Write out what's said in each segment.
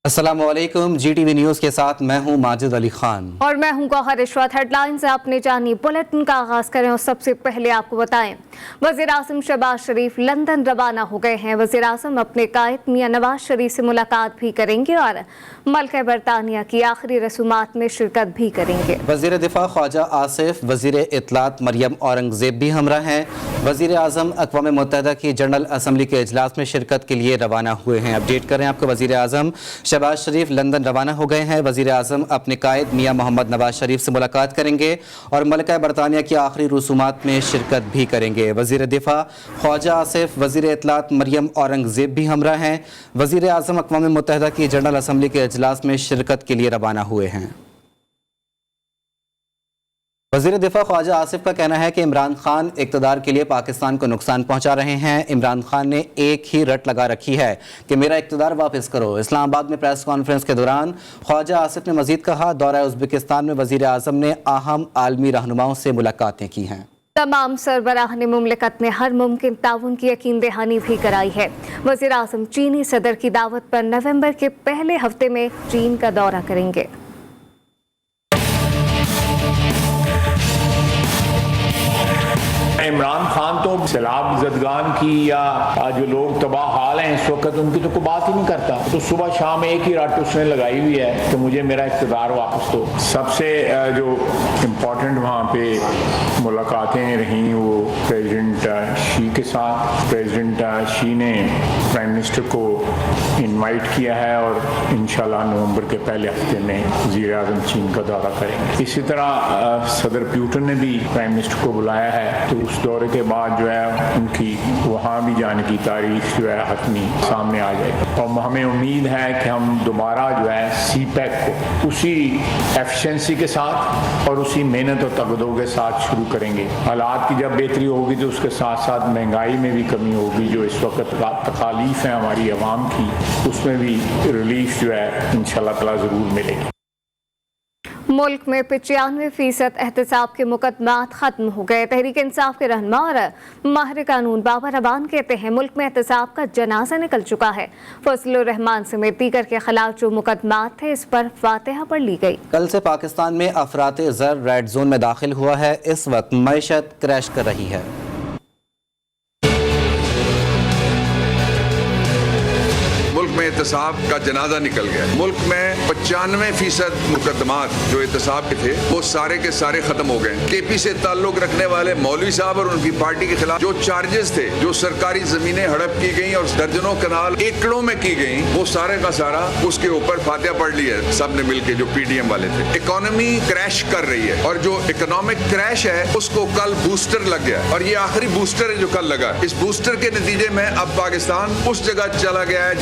अस्सलामुअलैकुम, GTV news के साथ मैं हूं माजिद अली खान और मैं हूं गौहर इशरत। हेडलाइन से आपने जानी, बुलेटिन का आगाज करें और सबसे पहले आपको बताएं, वज़ीर आज़म शहबाज शरीफ लंदन रवाना हो गए हैं। वज़ीर आज़म अपने कायद मियां नवाज शरीफ से मुलाकात भी करेंगे और मुल्क बरतानिया की आखिरी रसूमात में शिरकत भी करेंगे। वज़ीर दिफा ख्वाजा आसिफ, वज़ीर इत्तलात मरियम औरंगज़ेब भी हमरा हैं। वज़ीर आज़म अक़वाम मुत्तहिदा की जनरल असम्बली के इजलास में शिरकत के लिए रवाना हुए हैं। अपडेट करें आपको, वज़ीर आज़म शहबाज शरीफ लंदन रवाना हो गए हैं। वज़ीर आज़म अपने कायद मियां मोहम्मद नवाज शरीफ से मुलाकात करेंगे और मुल्क बरतानिया की आखिरी रसूमात में शिरकत भी करेंगे। वज़ीर दिफा ख्वाजा आसिफ, वज़ीर इत्तलात मरियम औरंगज़ेब भी हमरा हैं। वज़ीर आज़म अक़वाम मुत्तहिदा की जनरल असम्बली के इजलास में शिरकत के लिए रवाना हुए हैं। वज़ीर दिफा ख्वाजा आसिफ का कहना है कि इमरान खान इक़्तिदार के लिए पाकिस्तान को नुकसान पहुंचा रहे हैं। इमरान खान ने एक ही रट लगा रखी है कि मेरा इक़्तिदार वापस करो। इस्लामाबाद में प्रेस कॉन्फ्रेंस के दौरान ख्वाजा आसिफ ने मज़ीद कहा, दौरा उज़्बेकिस्तान में वज़ीर आज़म ने अहम आलमी रहनुमाओं से मुलाकातें की हैं। तमाम सरबराहान मुमलिकत ने हर मुमकिन ताउन की यकीन दहानी भी कराई है। वज़ीर आज़म चीनी सदर की दावत पर नवंबर के पहले हफ्ते में चीन का दौरा करेंगे। इमरान खान तो सैलाब ज़दगान की या जो लोग तबाह हाल हैं इस वक्त, उनकी तो कोई बात ही नहीं करता। तो सुबह शाम एक ही रट उसने लगाई हुई है कि मुझे मेरा इक़्तिदार वापस दो। सबसे जो इम्पोर्टेंट वहाँ पे मुलाकातें रहीं वो प्रेसिडेंट शी के साथ। प्रेसिडेंट शी ने प्राइम मिनिस्टर को इनवाइट किया है और इंशाल्लाह नवंबर के पहले हफ्ते में वज़ीर आज़म चीन का दौरा करेंगे। इसी तरह सदर प्यूटन ने भी प्राइम मिनिस्टर को बुलाया है, तो उस दौरे के बाद जो है उनकी वहाँ भी जाने की तारीख जो है हतमी सामने आ जाएगी। और हमें उम्मीद है कि हम दोबारा जो है CPEC को उसी एफिशिएंसी के साथ और उसी मेहनत और तगदो के साथ शुरू करेंगे। हालात की जब बेहतरी होगी तो उसके साथ साथ महंगाई में भी कमी होगी। जो इस वक्त तकालीफ है हमारी आवाम की, उसमें भी रिलीफ जो है इंशाल्लाह ताला ज़रूर मिलेगी। मुल्क में 95% एहतसाब के मुकदमात खत्म हो गए। तहरीक इंसाफ के रहनुमा और माहिर कानून बाबर अबान कहते हैं मुल्क में एहतसाब का जनाजा निकल चुका है। फजलुर रहमान समेत दीगर के खिलाफ जो मुकदमात थे इस पर फातिहा पढ़ ली गई। कल से पाकिस्तान में अफराते ज़र रेड जोन में दाखिल हुआ है। इस वक्त मईशत क्रैश कर रही है। एहतसाब का जनाजा निकल गया। मुल्क में 95% मुकदमात जो एहतसाब के थे वो सारे के सारे खत्म हो गए। KP से ताल्लुक रखने वाले मौलवी साहब और उनकी पार्टी के खिलाफ जो चार्जेस थे, जो सरकारी जमीनें हड़प की गई और दर्जनों कनाल एकड़ों में की गई, वो सारे का सारा उसके ऊपर फातिहा पढ़ ली है सबने मिलकर, जो PDM वाले थे। इकोनॉमी क्रैश कर रही है और जो इकोनॉमिक क्रैश है उसको कल बूस्टर लग गया और ये आखिरी बूस्टर है जो कल लगा। इस बूस्टर के नतीजे में अब पाकिस्तान उस जगह चला गया है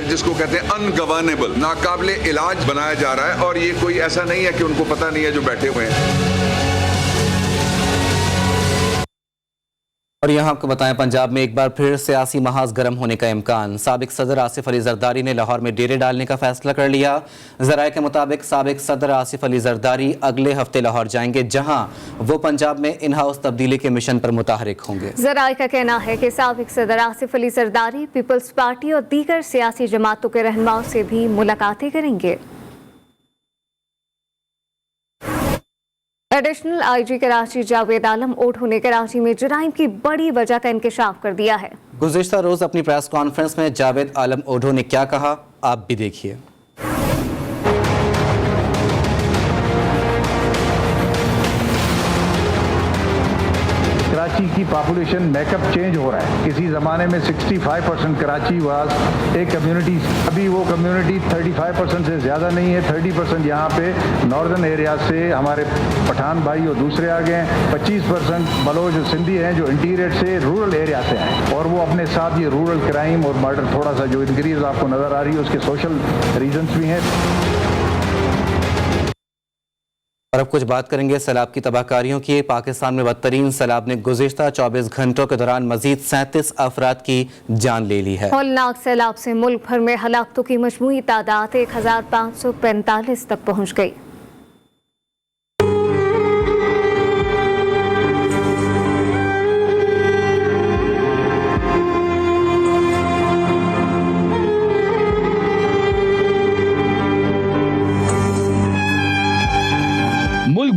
जिसको कहते हैं अनगवर्नेबल, नाकाबिले इलाज बनाया जा रहा है। और ये कोई ऐसा नहीं है कि उनको पता नहीं है जो बैठे हुए हैं। और यहाँ आपको बताएं, पंजाब में एक बार फिर सियासी महाज गर्म होने का इम्कान। साबिक सदर आसिफ अली जरदारी ने लाहौर में डेरे डालने का फैसला कर लिया। ज़राए के मुताबिक साबिक सदर आसिफ अली जरदारी अगले हफ्ते लाहौर जाएंगे, जहाँ वो पंजाब में इन हाउस तब्दीली के मिशन पर मुतहरिक होंगे। ज़राए का कहना है कि साबिक सदर आसिफ अली जरदारी पीपल्स पार्टी और दीगर सियासी जमातों के रहनुमाओं से भी मुलाकातें करेंगे। एडिशनल IG कराची जावेद आलम ओढो ने कराची में जराइम की बड़ी वजह का इंकशाफ कर दिया है। गुज़िश्ता रोज अपनी प्रेस कॉन्फ्रेंस में जावेद आलम ओढो ने क्या कहा, आप भी देखिए। कराची की पॉपुलेशन मेकअप चेंज हो रहा है। किसी ज़माने में 65% कराची वाज एक कम्युनिटी, अभी वो कम्युनिटी 35% से ज़्यादा नहीं है। 30% यहाँ पे नॉर्दर्न एरिया से हमारे पठान भाई और दूसरे आ गए हैं। 25% बलोच जो सिंधी हैं जो इंटीरियर से रूरल एरिया से हैं और वो अपने साथ ये रूरल क्राइम और मर्डर थोड़ा सा जो इंक्रीज आपको नज़र आ रही है उसके सोशल रीजन्स भी हैं। और अब कुछ बात करेंगे सैलाब की तबाहकारियों की। पाकिस्तान में बदतरीन सैलाब ने गुज़िश्ता 24 घंटों के दौरान मजीद 37 अफराद की जान ले ली है। हौलनाक सैलाब से मुल्क भर में हलाकतों की मजमूई तादाद 1545 तक पहुँच गई।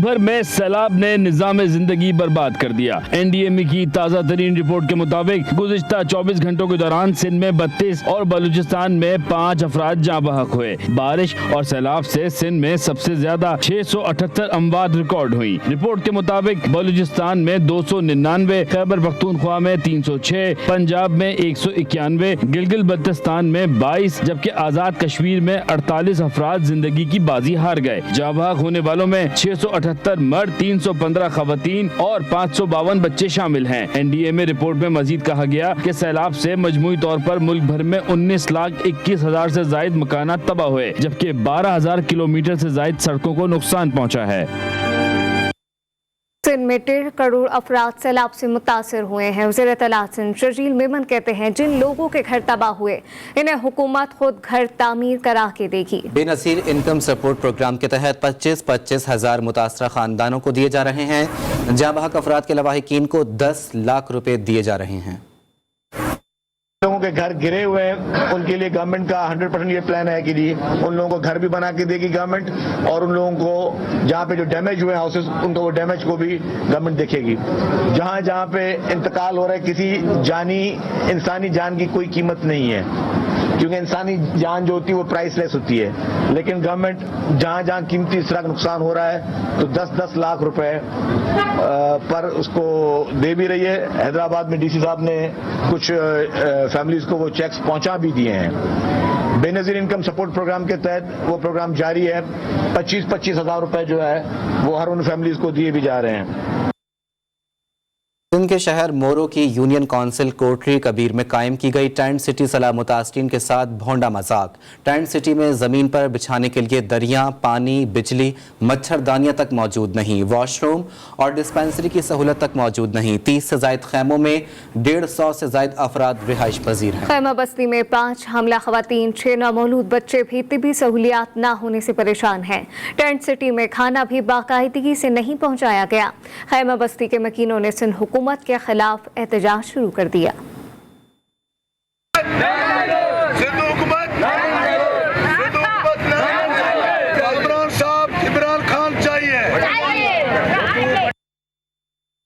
भर में सैलाब ने निजाम जिंदगी बर्बाद कर दिया। एनडीएमए की ताज़ा तरीन रिपोर्ट के मुताबिक गुज़िश्ता 24 घंटों के दौरान सिंध में 32 और बलूचिस्तान में 5 अफराद जाँ बहक हुए। बारिश और सैलाब से सिंध में सबसे ज्यादा 678 अमवात रिकॉर्ड हुई। रिपोर्ट के मुताबिक बलूचिस्तान में 299, खैबर पख्तूनख्वा में 306, पंजाब में 191, गिलगित बल्तिस्तान में 22, जबकि आजाद कश्मीर में 48 अफराद जिंदगी की बाजी हार गए। जाँ बहक होने वालों में 678 मर्द, 315 खवातीन और 552 बच्चे शामिल हैं। एनडीएमए रिपोर्ट में मजीद कहा गया कि सैलाब से मजमूई तौर पर मुल्क भर में 19,21,000 से जायद मकानात तबाह हुए, जबकि 12,000 किलोमीटर से जायद सड़कों को नुकसान पहुंचा है। सिंध में 1.5 करोड़ अफराद सैलाब से मुतासर हुए हैं। वज़ीर इत्तलात सिंध शर्जील मेमन कहते हैं जिन लोगों के घर तबाह हुए इन्हें हुकूमत खुद घर तामीर करा के देगी। बेनज़ीर इनकम सपोर्ट प्रोग्राम के तहत 25-25 हज़ार मुतासरा खानदानों को दिए जा रहे हैं। जाँ बहक अफराद के लवाहिकीन को 10 लाख रुपए दिए जा रहे हैं। लोगों के घर गिरे हुए हैं उनके लिए गवर्नमेंट का 100% ये प्लान है कि उन लोगों को घर भी बना के देगी गवर्नमेंट, और उन लोगों को जहाँ पे जो डैमेज हुए हाउसेस उनको वो डैमेज को भी गवर्नमेंट देखेगी। जहाँ जहाँ पे इंतकाल हो रहा है किसी इंसानी जान की कोई कीमत नहीं है, क्योंकि इंसानी जान जो होती है वो प्राइसलेस होती है, लेकिन गवर्नमेंट जहाँ जहाँ कीमती इस तरह का नुकसान हो रहा है तो 10-10 लाख रुपए पर उसको दे भी रही है। हैदराबाद में डीसी साहब ने कुछ फैमिलीज को वो चेक्स पहुंचा भी दिए हैं। बेनज़ीर इनकम सपोर्ट प्रोग्राम के तहत वो प्रोग्राम जारी है। 25-25 हज़ार रुपए जो है वो हर उन फैमिलीज को दिए भी जा रहे हैं। सिंध के शहर मोरो की यूनियन काउंसिल कोटरी कबीर में कायम की गई टेंट सिटी सलाह मुतासरीन के साथ भोंडा मजाक। टेंट सिटी में ज़मीन पर बिछाने के लिए दरिया, पानी, बिजली, मच्छरदानियाँ तक मौजूद नहीं। वॉशरूम और डिस्पेंसरी की सहूलत तक मौजूद नहीं। 30 से ज़ायद खैमों में 150 से ज़ायद अफराद रिहाइश पजीर हैं। खैमा बस्ती में 5 हमला खवातीन, 6 नामौलूद बच्चे भी तिबी सहूलियात न होने से परेशान हैं। टेंट सिटी में खाना भी बाकायदगी से नहीं पहुँचाया गया। खैमा बस्ती के मकीनों ने सिंध हुकूमत के खिलाफ एहतजाज शुरू कर दिया।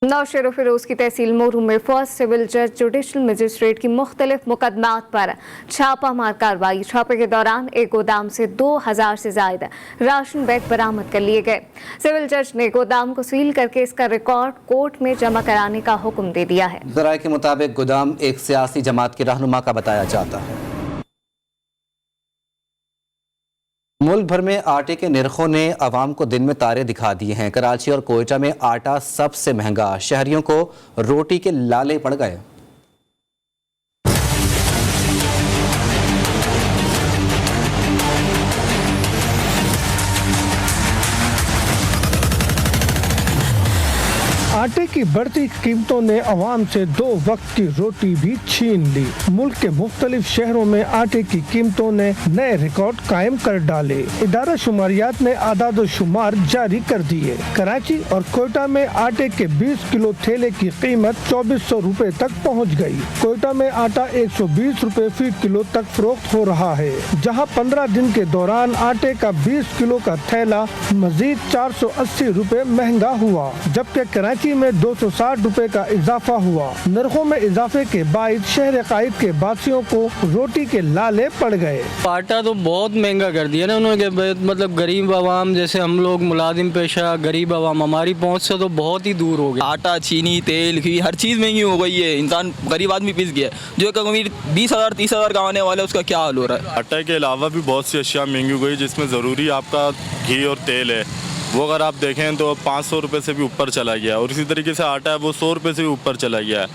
नौशेर फिरोज की तहसील मोरू में फर्स्ट सिविल जज जुडिशल मजिस्ट्रेट की मुख्तलिफ मुकदमात पर छापा मार कार्रवाई। छापे के दौरान एक गोदाम से 2000 से ज्यादा राशन बैग बरामद कर लिए गए। सिविल जज ने गोदाम को सील करके इसका रिकॉर्ड कोर्ट में जमा कराने का हुक्म दे दिया है। ज़राए के मुताबिक गोदाम एक सियासी जमात के रहनुमा का बताया जाता है। मुल्क भर में आटे के निर्खों ने अवाम को दिन में तारे दिखा दिए हैं। कराची और कोयटा में आटा सबसे महंगा, शहरियों को रोटी के लाले पड़ गए। आटे की बढ़ती कीमतों ने अवाम से 2 वक्त की रोटी भी छीन ली। मुल्क के मुख्तलिफ शहरों में आटे की कीमतों ने नए रिकॉर्ड कायम कर डाले। इदारा शुमारियात ने आदाद शुमार जारी कर दिए। कराची और कोयटा में आटे के 20 किलो थैले की कीमत 2400 रुपए तक पहुँच गई। कोयटा में आटा 120 रुपए फी किलो तक फरोख्त हो रहा है, जहाँ 15 दिन के दौरान आटे का 20 किलो का थैला मजीद 480 रुपए महंगा हुआ, जबकि कराची में 260 रुपए का इजाफा हुआ। नरखों में इजाफे के बाद शहर कायद के बासियों को रोटी के लाले पड़ गए। आटा तो बहुत महंगा कर दिया ना उन्होंने, मतलब गरीब आवाम जैसे हम लोग मुलाजिम पेशा गरीब आवाम हमारी पहुंच से तो बहुत ही दूर हो गया। आटा, चीनी, तेल, घी हर चीज़ महंगी हो गई है। इंसान गरीब आदमी पिस गया। जो एक अमीर 20,000 30,000 कमाने वाला है उसका क्या हाल हो रहा है। आटा के अलावा भी बहुत सी अशिया महंगी हो गई, जिसमें ज़रूरी आपका घी और तेल है, वो अगर आप देखें तो 500 रुपये से भी ऊपर चला गया, और इसी तरीके से आटा है वो 100 रुपये से भी ऊपर चला गया है।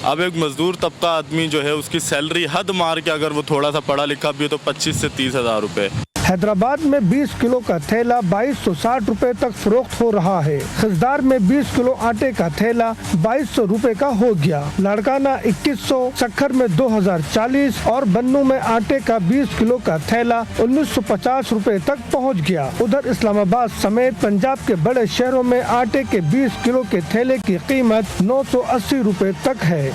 अब एक मज़दूर तबका आदमी जो है उसकी सैलरी हद मार के अगर वो थोड़ा सा पढ़ा लिखा भी हो तो 25 से 30 हज़ार रुपये। हैदराबाद में 20 किलो का थैला 2260 रुपए तक फरोख्त हो रहा है। खजदार में 20 किलो आटे का थैला 2200 रुपए का हो गया। लाड़काना 2100, सक्खर में 2040 और बन्नू में आटे का 20 किलो का थैला 1950 रुपए तक पहुंच गया। उधर इस्लामाबाद समेत पंजाब के बड़े शहरों में आटे के 20 किलो के थैले की कीमत 980 रुपए तक है।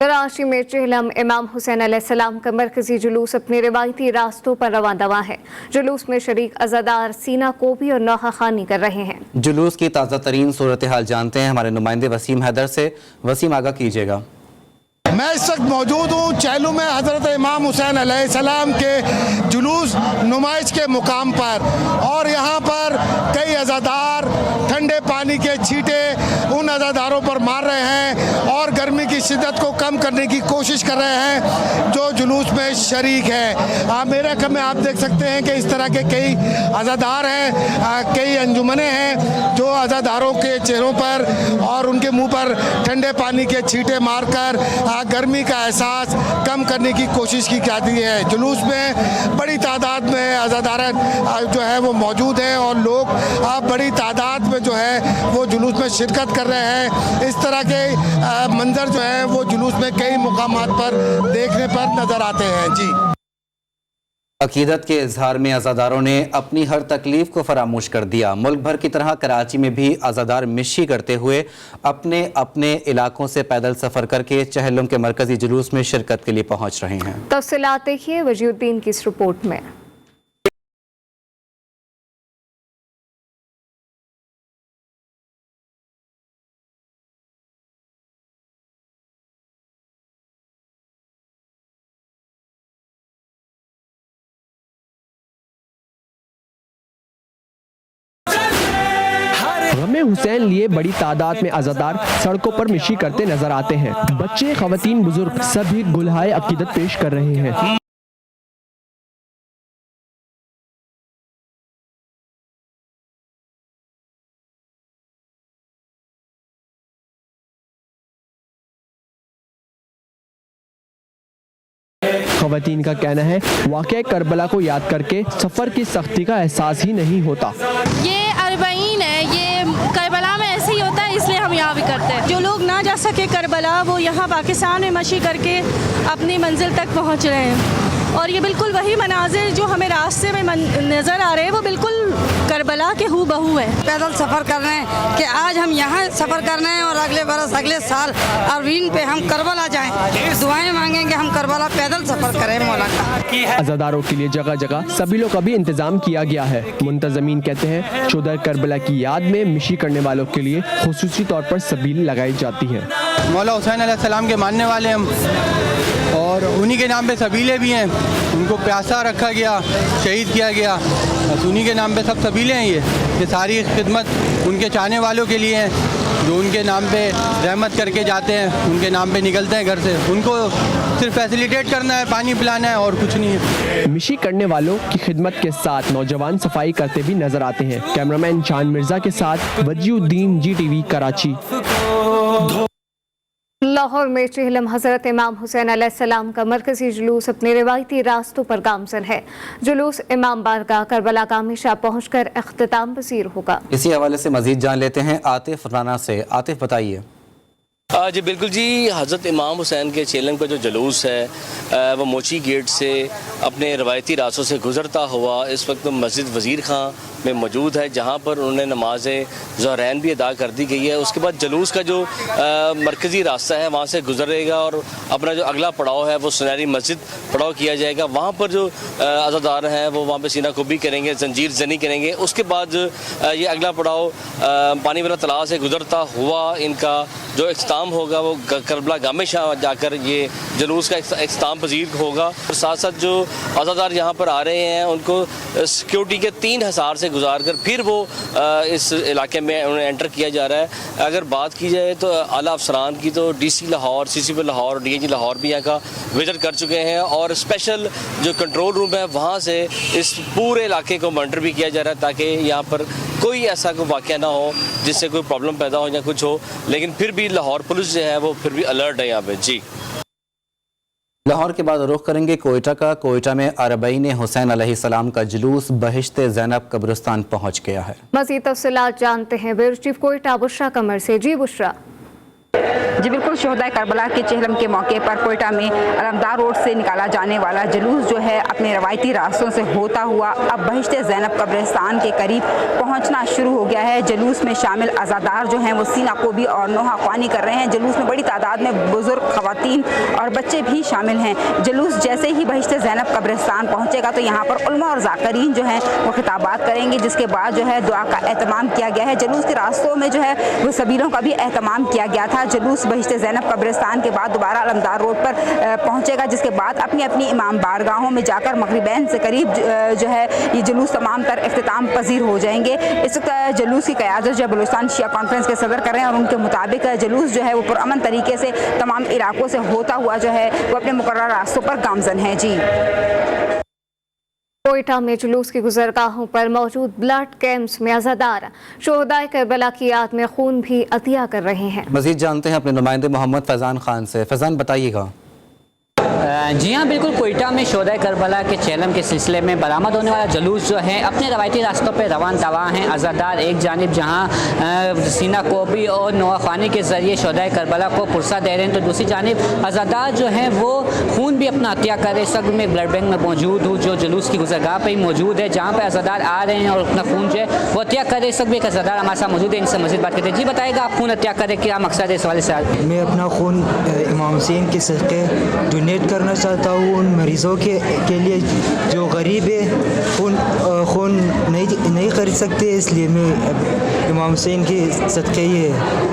कराची में चिहलम इमाम हुसैन अलैहिस्सलाम का मरकजी जुलूस अपने रिवायती रास्तों पर रवाना है। जुलूस में शरीक अज़ादार सीना कोबी और नौहा खानी कर रहे हैं। जुलूस की ताज़ा तरीन सूरत हाल जानते हैं हमारे नुमाइंदे वसीम हैदर से। वसीम, आगाह कीजिएगा। मैं इस वक्त मौजूद हूँ चैलू में हज़रत इमाम हुसैन अलैहिस्सलाम के जुलूस नुमाइश के मुकाम पर, और यहाँ पर कई अज़ादार ठंडे पानी के छींटे उन अज़ादारों पर मार रहे हैं और गर्मी की शिद्दत को कम करने की कोशिश कर रहे हैं जो जुलूस में शरीक है। मेरे कम में आप देख सकते हैं कि इस तरह के कई अज़ादार हैं, कई अंजुमनें हैं जो अज़ादारों के चेहरों पर और उनके मुंह पर ठंडे पानी के छींटे मारकर गर्मी का एहसास कम करने की कोशिश की जाती है। जुलूस में बड़ी तादाद में अज़ादार जो है वो मौजूद हैं और लोग बड़ी तादाद में जो है वो जुलूस में शिरकत कर रहे हैं। इस तरह के मंजर जो है वो जुलूस में कई मुकामात पर देखने पर नज़र आते हैं। जी, अकीदत के इजहार में अज़ादारों ने अपनी हर तकलीफ को फरामोश कर दिया। मुल्क भर की तरह कराची में भी अज़ादार मिशी करते हुए अपने अपने इलाकों से पैदल सफ़र करके चहलम के मरकजी जुलूस में शिरकत के लिए पहुँच रहे हैं। तफसीलात देखिए वजीउद्दीन की इस रिपोर्ट में। गमे हुसैन लिए बड़ी तादाद में अज़ादार सड़कों पर मिशी करते नजर आते हैं। बच्चे, खवातीन, बुजुर्ग सभी गुलहाए अकीदत पेश कर रहे हैं। खवातीन का कहना है वाक़या करबला को याद करके सफ़र की सख्ती का एहसास ही नहीं होता। ये अरबईन है, ये करबला में ऐसे ही होता है, इसलिए हम यहाँ भी करते हैं। जो लोग ना जा सके करबला वो यहाँ पाकिस्तान में मशी करके अपनी मंजिल तक पहुँच रहे हैं। और ये बिल्कुल वही मनाजिर जो हमें रास्ते में नज़र आ रहे हैं वो बिल्कुल करबला के हू बहू है। पैदल सफ़र कर रहे हैं कि आज हम यहाँ सफ़र कर रहे हैं और अगले बरस अगले साल अरवीन पे हम करबला जाएं, दुआएं मांगेंगे हम करबला पैदल सफ़र करें मौला का। अज़ादारों के लिए जगह जगह सबिलों का भी इंतजाम किया गया है। मुंतज़मीन कहते हैं चौदह करबला की याद में मिशी करने वालों के लिए खुसूसी तौर पर सबील लगाई जाती है। मौला हुसैन अलैहिस्सलाम के मानने वाले हम और उन्हीं के नाम पे सबीले भी हैं। उनको प्यासा रखा गया, शहीद किया गया, बस उन्हीं के नाम पे सब सबीले हैं। ये सारी खिदमत उनके चाहने वालों के लिए हैं जो उनके नाम पे रहमत करके जाते हैं, उनके नाम पे निकलते हैं घर से। उनको सिर्फ फैसिलिटेट करना है, पानी पिलाना है और कुछ नहीं है। मिशी करने वालों की खिदमत के साथ नौजवान सफाई करते भी नजर आते हैं। कैमरामैन चांद मिर्जा के साथ वजीउद्दीन, GTV, कराची। लाहौर में चिहलम हज़रत इमाम हुसैन अलैहिस्सलाम का मरकजी जुलूस अपने रिवायती रास्तों पर गामज़न है। जुलूस इमाम बारगाह करबला गामिशा पहुँचकर इख्तिताम पसीर होगा। इसी हवाले से मजीद जान लेते हैं आतिफ राना से। आतिफ, बताइए। जी बिल्कुल जी, हज़रत इमाम हुसैन के चेलम का जो जुलूस है वो मोची गेट से अपने रवायती रास्तों से गुज़रता हुआ इस वक्त मस्जिद वज़ीर खां में मौजूद है, जहाँ पर उन्होंने नमाज ज़हरैन भी अदा कर दी गई है। उसके बाद जुलूस का जो मरकज़ी रास्ता है वहाँ से गुजरेगा और अपना जो अगला पड़ाव है वो सुनहरी मस्जिद पड़ाव किया जाएगा। वहाँ पर जो अज़ादार हैं वो वहाँ पर सीना कुबी करेंगे, जंजीर जनी करेंगे। उसके बाद ये अगला पड़ाव पानी वाला तलाब से गुजरता हुआ इनका जो इख्तिताम होगा वो करबला गामिशा जाकर ये जुलूस का इख्तिताम पजीर होगा। और साथ साथ जो अज़ादार यहाँ पर आ रहे हैं उनको सिक्योरिटी के 3 हिसार से गुजार कर फिर वो इस इलाके में उन्हें एंटर किया जा रहा है। अगर बात की जाए तो आला अफसरान की तो DC Lahore, CCP Lahore, DIG Lahore भी यहाँ का विजिट कर चुके हैं और स्पेशल जो कंट्रोल रूम है वहाँ से इस पूरे इलाके को मॉनिटर भी किया जा रहा है ताकि यहाँ पर कोई ऐसा कोई वाक़या ना हो जिससे कोई प्रॉब्लम पैदा हो या कुछ हो। लेकिन फिर भी लाहौर पुलिस जो है वो फिर भी अलर्ट है यहाँ पे। जी, लाहौर के बाद रुख करेंगे कोयटा का। कोयटा में अरबईन हुसैन अलैहिस्सलाम का जुलूस बहिश्ते ज़ैनब कब्रिस्तान पहुँच गया है। मज़ीद तफ़सीलात जानते हैं ब्यूरो चीफ कोयटा बुशरा कमर से। जी बुशरा। जी बिल्कुल, शोहदाए करबला के चेहलम के मौके पर कोयटा में अलमदार रोड से निकाला जाने वाला जुलूस जो है अपने रवायती रास्तों से होता हुआ अब बहिश्ते ज़ैनब कब्रिस्तान के करीब पहुंचना शुरू हो गया है। जुलूस में शामिल अज़ादार जो हैं वो सीना कोबी और नोहा ख्वानी कर रहे हैं। जुलूस में बड़ी तादाद में बुजुर्ग, खवातीन और बच्चे भी शामिल हैं। जुलूस जैसे ही बहिश्ते ज़ैनब कब्रिस्तान पहुँचेगा तो यहाँ पर उलमा और ज़ाकरीन जो हैं वो खिताबात करेंगे, जिसके बाद जो है दुआ का एहतमाम किया गया है। जुलूस के रास्तों में जो है वो सबीलों का भी एहतमाम किया गया था। जुलूस बहिश्ते ज़ैनब कब्रिस्तान के बाद दोबारा अलमदार रोड पर पहुंचेगा, जिसके बाद अपनी अपनी इमाम बारगाहों में जाकर मगरिबैन से करीब जो है ये जुलूस तमाम तर इख्तिताम पजीर हो जाएंगे। इस वक्त जुलूस की क़यादत जो बलूचिस्तान शिया कॉन्फ्रेंस के सदर कर रहे हैं और उनके मुताबिक जुलूस जो है वो पुरअमन तरीके से तमाम इलाकों से होता हुआ जो है वो अपने मुकर्रर रास्तों पर गामज़न है। जी, कोयटा में जुलूस की गुजरगाहों पर मौजूद ब्लड कैंप्स में अज़ादार शोहदाए करबला की याद में खून भी अतिया कर रहे हैं। मजीद जानते हैं अपने नुमाइंदे मोहम्मद फैज़ान खान से। फैज़ान, बताइएगा। जी हाँ, बिल्कुल, कोयटा में शोहदाए करबला के चेलम के सिलसिले में बरामद होने वाला जुलूस जो है अपने रवायती रास्तों पर रवान दवा हैं। अज़ादार एक जानिब जहाँ सीना कोबी और नोहा ख्वानी के ज़रिए शोहदाए करबला को पुरसा दे रहे हैं, तो दूसरी जानिब अज़ादार जो हैं वो खून भी अपना अतिया कर रहे हैं। इस वक्त मैं ब्लड बैंक में मौजूद हूँ जो जुलूस की गुजरगाह पर ही मौजूद है, जहाँ पर अज़ादार आ रहे हैं और अपना खून जो है वो अतिया कर रहे हैं। इस वक्त भी एक अज़ादार हमारे साथ मौजूद है, इनसे मज़ीद बात करते हैं। जी बताएगा, आप खून अतिया करें, क्या मकसद है इस वाले से? मैं अपना खून इमाम हुसैन के सदक़े डोनेट करना चाहता हूँ उन मरीज़ों के लिए जो गरीब है, खून नहीं खरीद सकते, इसलिए मैं इमाम हुसैन के सदक़े ये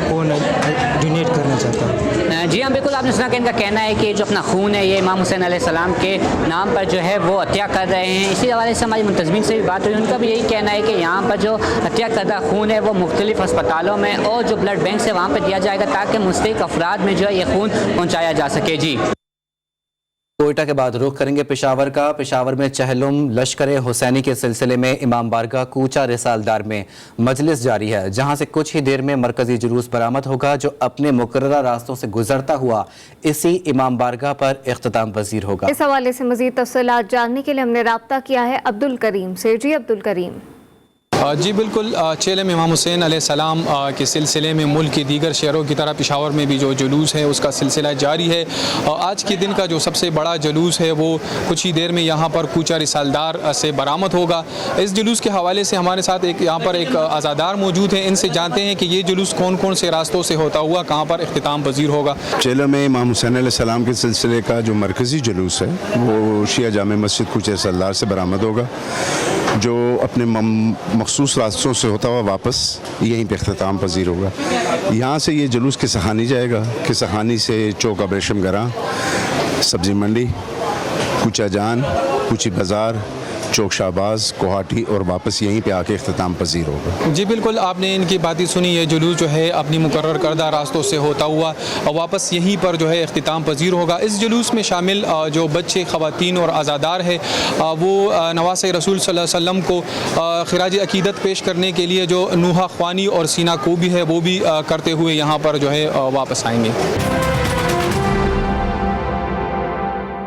खून डोनेट करना चाहता हूँ। जी हाँ, बिल्कुल, आपने सुना कि इनका कहना है कि जो अपना खून है ये इमाम हुसैन अलैहिस्सलाम के नाम पर जो है वो हत्या कर रहे हैं। इसी हवाले से हमारी मुंतज़मीन से भी बात हुई, उनका भी यही कहना है कि यहाँ पर जो हत्या करदा खून है वो मुख्तलिफ अस्पतालों में और जो ब्लड बैंक से वहाँ पर दिया जाएगा ताकि मुस्तहिक़ अफराद में जो है ये खून पहुँचाया जा सके। जी, कोयटा के बाद रुख करेंगे पेशावर का। पेशावर में चहलुम लश्कर हुसैनी के सिलसिले में इमाम बारगाह कूचा रिसालदार में मजलिस जारी है, जहां से कुछ ही देर में मरकजी जुलूस बरामद होगा जो अपने मुकर्ररा रास्तों से गुजरता हुआ इसी इमाम बारगाह पर इख्तिताम पजीर होगा। इस हवाले से मजीद तफसीलात जानने के लिए हमने राब्ता किया है अब्दुल करीम से। जी अब्दुल करीम। जी बिल्कुल, चेलम इमाम हुसैन अलैहिस्सलाम के सिलसिले में मुल्क के दीगर शहरों की तरह पेशावर में भी जो जुलूस है उसका सिलसिला जारी है। आज के दिन का जो सबसे बड़ा जुलूस है वो कुछ ही देर में यहाँ पर कूचा रिसालदार से बरामद होगा। इस जुलूस के हवाले से हमारे साथ यहाँ पर एक अज़ादार मौजूद है, इनसे जानते हैं कि ये जुलूस कौन कौन से रास्तों से होता हुआ कहाँ पर इख्तिताम पजीर होगा। चेलम इमाम हुसैन अलैहिस्सलाम के सिलसिले का जो मरकज़ी जुलूस है वो शिया जामे मस्जिद कूचा रिसालदार से बरामद होगा, जो अपने मखसूस रास्तों से होता हुआ वापस यहीं पे इख्तिताम पजीर होगा। यहाँ से ये जुलूस किसहानी जाएगा, किसहानी से चौक अबरेशम गरां, सब्ज़ी मंडी, कूचा जान, कूची बाज़ार, चौक शाहबाज, कोहाटी और वापस यहीं पे आके इख्तिताम पजीर होगा। जी बिल्कुल, आपने इनकी बातें सुनी। ये जुलूस जो है अपनी मुकर्रर करदा रास्तों से होता हुआ और वापस यहीं पर जो है इख्तिताम पजीर होगा। इस जुलूस में शामिल जो बच्चे, ख़वातीन और आज़ादार है वो नवासे रसूल सल्लल्लाहु अलैहि वसल्लम को खिराज अकीदत पेश करने के लिए जो नूहा ख्वानी और सीना कोबी है वो भी करते हुए यहाँ पर जो है वापस आएंगे।